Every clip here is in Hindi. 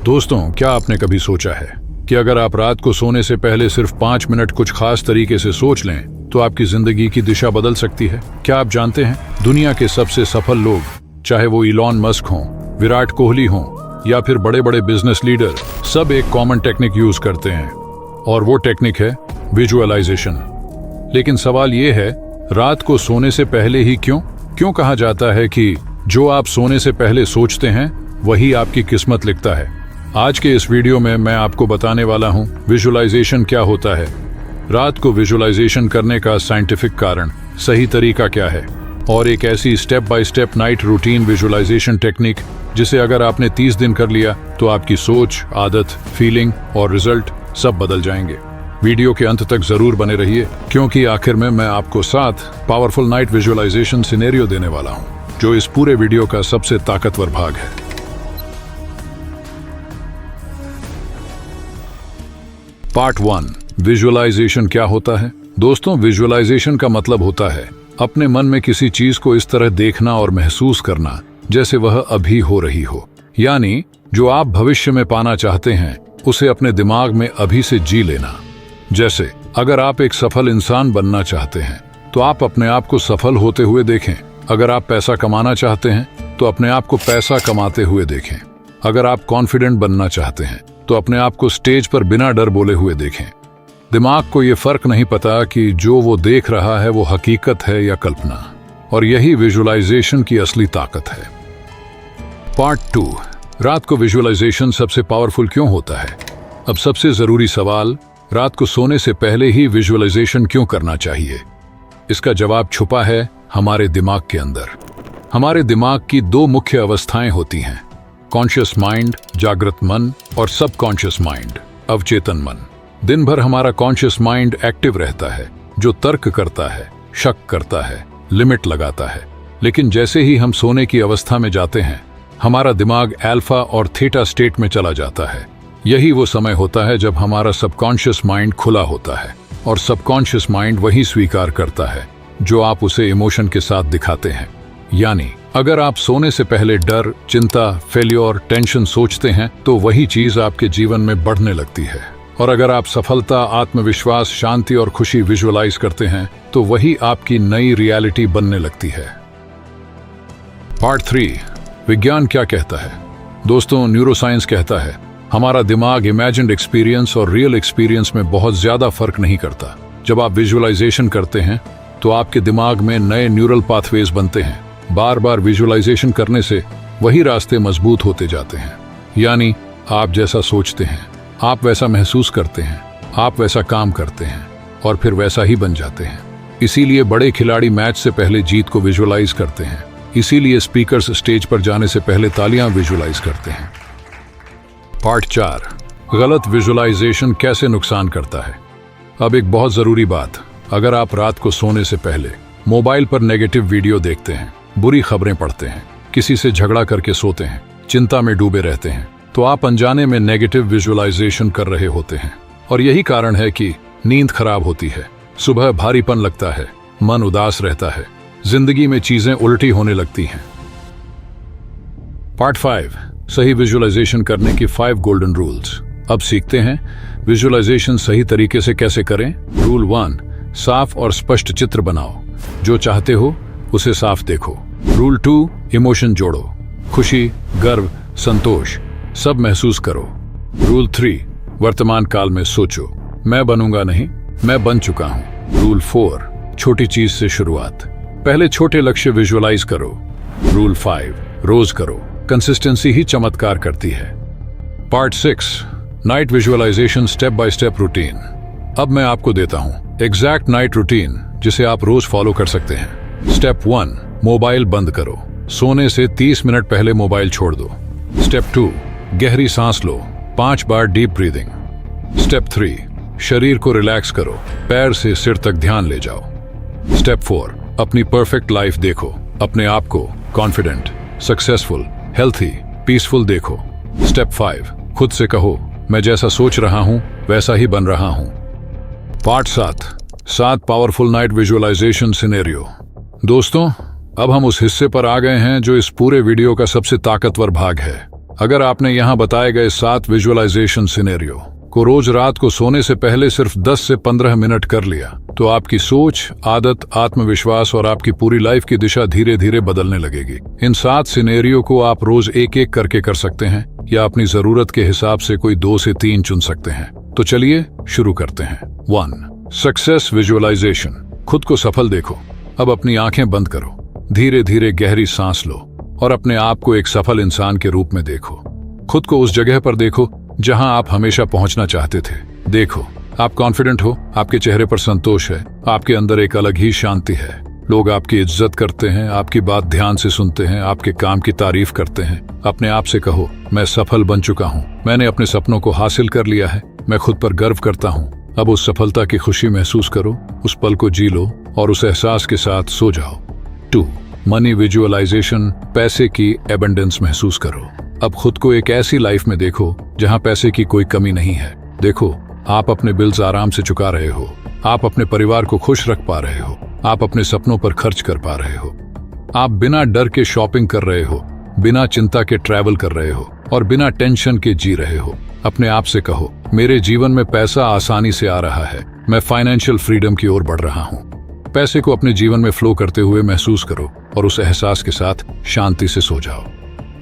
दोस्तों, क्या आपने कभी सोचा है कि अगर आप रात को सोने से पहले सिर्फ 5 मिनट कुछ खास तरीके से सोच लें तो आपकी जिंदगी की दिशा बदल सकती है। क्या आप जानते हैं, दुनिया के सबसे सफल लोग, चाहे वो इलॉन मस्क हों, विराट कोहली हों या फिर बड़े बड़े बिजनेस लीडर, सब एक कॉमन टेक्निक यूज करते हैं और वो टेक्निक है विजुअलाइजेशन। लेकिन सवाल ये है, रात को सोने से पहले ही क्यों कहा जाता है कि जो आप सोने से पहले सोचते हैं वही आपकी किस्मत लिखता है। आज के इस वीडियो में मैं आपको बताने वाला हूं विजुअलाइजेशन क्या होता है, रात को विजुअलाइजेशन करने का साइंटिफिक कारण, सही तरीका क्या है और एक ऐसी step by step night routine visualisation technique जिसे अगर आपने 30 दिन कर लिया तो आपकी सोच, आदत, फीलिंग और रिजल्ट सब बदल जाएंगे। वीडियो के अंत तक जरूर बने रहिए क्योंकि आखिर में मैं आपको 7 पावरफुल नाइट विजुअलाइजेशन सिनेरियो देने वाला हूं जो इस पूरे वीडियो का सबसे ताकतवर भाग है। पार्ट 1, विजुअलाइजेशन क्या होता है। दोस्तों, विजुअलाइजेशन का मतलब होता है अपने मन में किसी चीज को इस तरह देखना और महसूस करना जैसे वह अभी हो रही हो। यानी जो आप भविष्य में पाना चाहते हैं उसे अपने दिमाग में अभी से जी लेना। जैसे अगर आप एक सफल इंसान बनना चाहते हैं तो आप अपने आप को सफल होते हुए देखें। अगर आप पैसा कमाना चाहते हैं तो अपने आप को पैसा कमाते हुए देखें। अगर आप कॉन्फिडेंट बनना चाहते हैं तो अपने आप को स्टेज पर बिना डर बोले हुए देखें। दिमाग को ये फर्क नहीं पता कि जो वो देख रहा है वो हकीकत है या कल्पना, और यही विजुअलाइजेशन की असली ताकत है। पार्ट 2, रात को विजुअलाइजेशन सबसे पावरफुल क्यों होता है। अब सबसे जरूरी सवाल, रात को सोने से पहले ही विजुअलाइजेशन क्यों करना चाहिए। इसका जवाब छुपा है हमारे दिमाग के अंदर। हमारे दिमाग की 2 मुख्य अवस्थाएं होती हैं, कॉन्शियस माइंड, जागृत मन, और सबकॉन्शियस माइंड, अवचेतन मन। दिन भर हमारा कॉन्शियस माइंड एक्टिव रहता है, जो तर्क करता है, शक करता है, लिमिट लगाता है। लेकिन जैसे ही हम सोने की अवस्था में जाते हैं हमारा दिमाग अल्फा और थीटा स्टेट में चला जाता है। यही वो समय होता है जब हमारा सबकॉन्शियस माइंड खुला होता है, और सबकॉन्शियस माइंड वही स्वीकार करता है जो आप उसे इमोशन के साथ दिखाते हैं। यानी अगर आप सोने से पहले डर, चिंता, फेल्योर, टेंशन सोचते हैं तो वही चीज आपके जीवन में बढ़ने लगती है। और अगर आप सफलता, आत्मविश्वास, शांति और खुशी विजुअलाइज करते हैं तो वही आपकी नई रियलिटी बनने लगती है। पार्ट 3, विज्ञान क्या कहता है। दोस्तों, न्यूरोसाइंस कहता है हमारा दिमाग इमेजिन्ड एक्सपीरियंस और रियल एक्सपीरियंस में बहुत ज्यादा फर्क नहीं करता। जब आप विजुअलाइजेशन करते हैं तो आपके दिमाग में नए न्यूरल पाथवेज बनते हैं। बार बार विजुअलाइजेशन करने से वही रास्ते मजबूत होते जाते हैं। यानी आप जैसा सोचते हैं आप वैसा महसूस करते हैं, आप वैसा काम करते हैं और फिर वैसा ही बन जाते हैं। इसीलिए बड़े खिलाड़ी मैच से पहले जीत को विजुअलाइज करते हैं। इसीलिए स्पीकर्स स्टेज पर जाने से पहले तालियां विजुअलाइज करते हैं। पार्ट 4, गलत विजुअलाइजेशन कैसे नुकसान करता है। अब एक बहुत जरूरी बात, अगर आप रात को सोने से पहले मोबाइल पर नेगेटिव वीडियो देखते हैं, बुरी खबरें पढ़ते हैं, किसी से झगड़ा करके सोते हैं, चिंता में डूबे रहते हैं, तो आप अनजाने में नेगेटिव विजुअलाइजेशन कर रहे होते हैं। और यही कारण है कि नींद खराब होती है, सुबह भारीपन लगता है, मन उदास रहता है, जिंदगी में चीजें उल्टी होने लगती हैं। पार्ट 5, सही विजुअलाइजेशन करने की 5 गोल्डन रूल्स। अब सीखते हैं विजुअलाइजेशन सही तरीके से कैसे करें। रूल 1, साफ और स्पष्ट चित्र बनाओ। जो चाहते हो उसे साफ देखो। रूल 2, इमोशन जोड़ो, खुशी, गर्व, संतोष सब महसूस करो। रूल 3, वर्तमान काल में सोचो, मैं बनूंगा नहीं, मैं बन चुका हूं। रूल 4, छोटी चीज से शुरुआत, पहले छोटे लक्ष्य विजुअलाइज करो। रूल 5, रोज करो, कंसिस्टेंसी ही चमत्कार करती है। Part 6, night visualisation step by step routine. अब मैं आपको देता हूं एग्जैक्ट नाइट रूटीन जिसे आप रोज फॉलो कर सकते हैं। स्टेप 1, मोबाइल बंद करो, सोने से 30 मिनट पहले मोबाइल छोड़ दो। स्टेप 2, गहरी सांस लो, 5 बार डीप ब्रीदिंग। स्टेप 3, शरीर को रिलैक्स करो, पैर से सिर तक ध्यान ले जाओ। स्टेप 4, अपनी परफेक्ट लाइफ देखो, अपने आप को कॉन्फिडेंट, सक्सेसफुल, हेल्थी, पीसफुल देखो। स्टेप 5, खुद से कहो, मैं जैसा सोच रहा हूं वैसा ही बन रहा हूं। Part 7 powerful night visualisation scenario. दोस्तों, अब हम उस हिस्से पर आ गए हैं जो इस पूरे वीडियो का सबसे ताकतवर भाग है। अगर आपने यहाँ बताए गए 7 विजुअलाइजेशन सिनेरियो को रोज रात को सोने से पहले सिर्फ 10 से 15 मिनट कर लिया तो आपकी सोच, आदत, आत्मविश्वास और आपकी पूरी लाइफ की दिशा धीरे धीरे बदलने लगेगी। इन 7 सिनेरियो को आप रोज एक एक करके कर सकते हैं या अपनी जरूरत के हिसाब से कोई 2 से 3 चुन सकते हैं। तो चलिए शुरू करते हैं। 1. Success visualisation. खुद को सफल देखो। अब अपनी आंखें बंद करो, धीरे धीरे गहरी सांस लो और अपने आप को एक सफल इंसान के रूप में देखो। खुद को उस जगह पर देखो जहां आप हमेशा पहुंचना चाहते थे। देखो, आप कॉन्फिडेंट हो, आपके चेहरे पर संतोष है, आपके अंदर एक अलग ही शांति है। लोग आपकी इज्जत करते हैं, आपकी बात ध्यान से सुनते हैं, आपके काम की तारीफ करते हैं। अपने आप से कहो, मैं सफल बन चुका हूं, मैंने अपने सपनों को हासिल कर लिया है, मैं खुद पर गर्व करता हूं। अब उस सफलता की खुशी महसूस करो, उस पल को जी लो और उस एहसास के साथ सो जाओ। 2. Money visualisation. पैसे की एबंडेंस महसूस करो। अब खुद को एक ऐसी लाइफ में देखो जहां पैसे की कोई कमी नहीं है। देखो, आप अपने बिल्स आराम से चुका रहे हो, आप अपने परिवार को खुश रख पा रहे हो, आप अपने सपनों पर खर्च कर पा रहे हो, आप बिना डर के शॉपिंग कर रहे हो, बिना चिंता के ट्रैवल कर रहे हो और बिना टेंशन के जी रहे हो। अपने आप से कहो, मेरे जीवन में पैसा आसानी से आ रहा है, मैं फाइनेंशियल फ्रीडम की ओर बढ़ रहा हूँ। पैसे को अपने जीवन में फ्लो करते हुए महसूस करो और उस एहसास के साथ शांति से सो जाओ।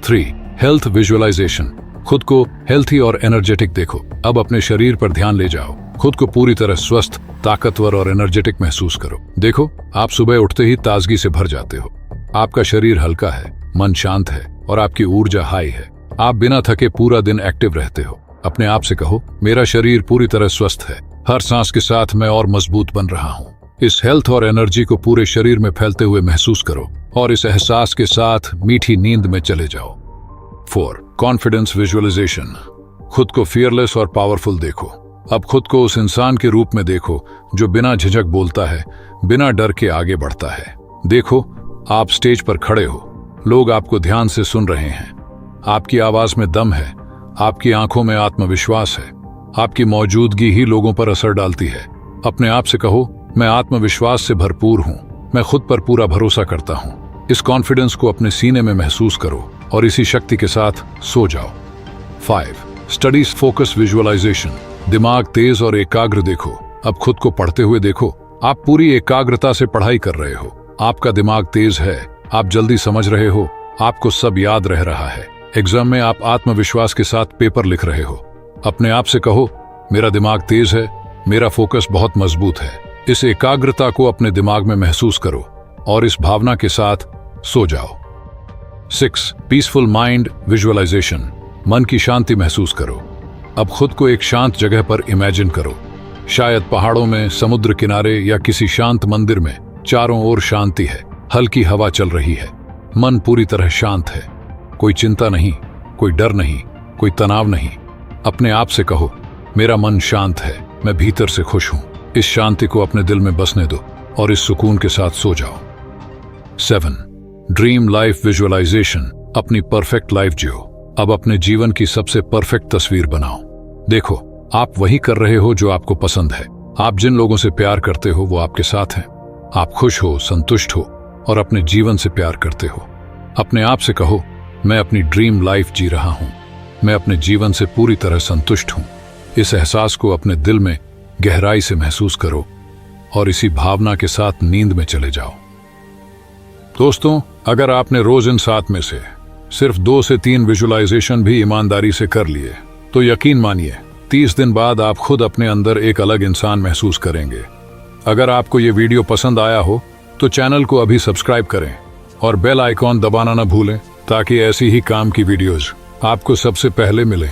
3. Health visualisation. खुद को हेल्थी और एनर्जेटिक देखो। अब अपने शरीर पर ध्यान ले जाओ, खुद को पूरी तरह स्वस्थ, ताकतवर और एनर्जेटिक महसूस करो। देखो, आप सुबह उठते ही ताजगी से भर जाते हो, आपका शरीर हल्का है, मन शांत है और आपकी ऊर्जा हाई है। आप बिना थके पूरा दिन एक्टिव रहते हो। अपने आप से कहो, मेरा शरीर पूरी तरह स्वस्थ है, हर सांस के साथ मैं और मजबूत बन रहा हूँ। इस हेल्थ और एनर्जी को पूरे शरीर में फैलते हुए महसूस करो और इस एहसास के साथ मीठी नींद में चले जाओ। 4. Confidence visualisation. खुद को फियरलेस और पावरफुल देखो। अब खुद को उस इंसान के रूप में देखो जो बिना झिझक बोलता है, बिना डर के आगे बढ़ता है। देखो, आप स्टेज पर खड़े हो, लोग आपको ध्यान से सुन रहे हैं, आपकी आवाज में दम है, आपकी आंखों में आत्मविश्वास है, आपकी मौजूदगी ही लोगों पर असर डालती है। अपने आप से कहो, मैं आत्मविश्वास से भरपूर हूं, मैं खुद पर पूरा भरोसा करता हूं। इस कॉन्फिडेंस को अपने सीने में महसूस करो और इसी शक्ति के साथ सो जाओ। 5. Studies focus visualisation. दिमाग तेज और एकाग्र देखो। अब खुद को पढ़ते हुए देखो, आप पूरी एकाग्रता से पढ़ाई कर रहे हो, आपका दिमाग तेज है, आप जल्दी समझ रहे हो, आपको सब याद रह रहा है। एग्जाम में आप आत्मविश्वास के साथ पेपर लिख रहे हो। अपने आप से कहो, मेरा दिमाग तेज है, मेरा फोकस बहुत मजबूत है। इस एकाग्रता को अपने दिमाग में महसूस करो और इस भावना के साथ सो जाओ। 6. Peaceful mind visualisation. मन की शांति महसूस करो। अब खुद को एक शांत जगह पर इमेजिन करो, शायद पहाड़ों में, समुद्र किनारे या किसी शांत मंदिर में। चारों ओर शांति है, हल्की हवा चल रही है, मन पूरी तरह शांत है, कोई चिंता नहीं, कोई डर नहीं, कोई तनाव नहीं। अपने आप से कहो, मेरा मन शांत है, मैं भीतर से खुश हूं। इस शांति को अपने दिल में बसने दो और इस सुकून के साथ सो जाओ। 7. Dream life visualisation. अपनी परफेक्ट लाइफ जियो। अब अपने जीवन की सबसे परफेक्ट तस्वीर बनाओ। देखो, आप वही कर रहे हो जो आपको पसंद है, आप जिन लोगों से प्यार करते हो वो आपके साथ हैं, आप खुश हो, संतुष्ट हो और अपने जीवन से प्यार करते हो। अपने आप से कहो, मैं अपनी ड्रीम लाइफ जी रहा हूं, मैं अपने जीवन से पूरी तरह संतुष्ट हूं। इस एहसास को अपने दिल में गहराई से महसूस करो और इसी भावना के साथ नींद में चले जाओ। दोस्तों, अगर आपने रोज इन 7 में से सिर्फ 2 से 3 विजुअलाइजेशन भी ईमानदारी से कर लिए तो यकीन मानिए 30 दिन बाद आप खुद अपने अंदर एक अलग इंसान महसूस करेंगे। अगर आपको ये वीडियो पसंद आया हो तो चैनल को अभी सब्सक्राइब करें और बेल आइकॉन दबाना न भूलें ताकि ऐसी ही काम की वीडियोज आपको सबसे पहले मिले।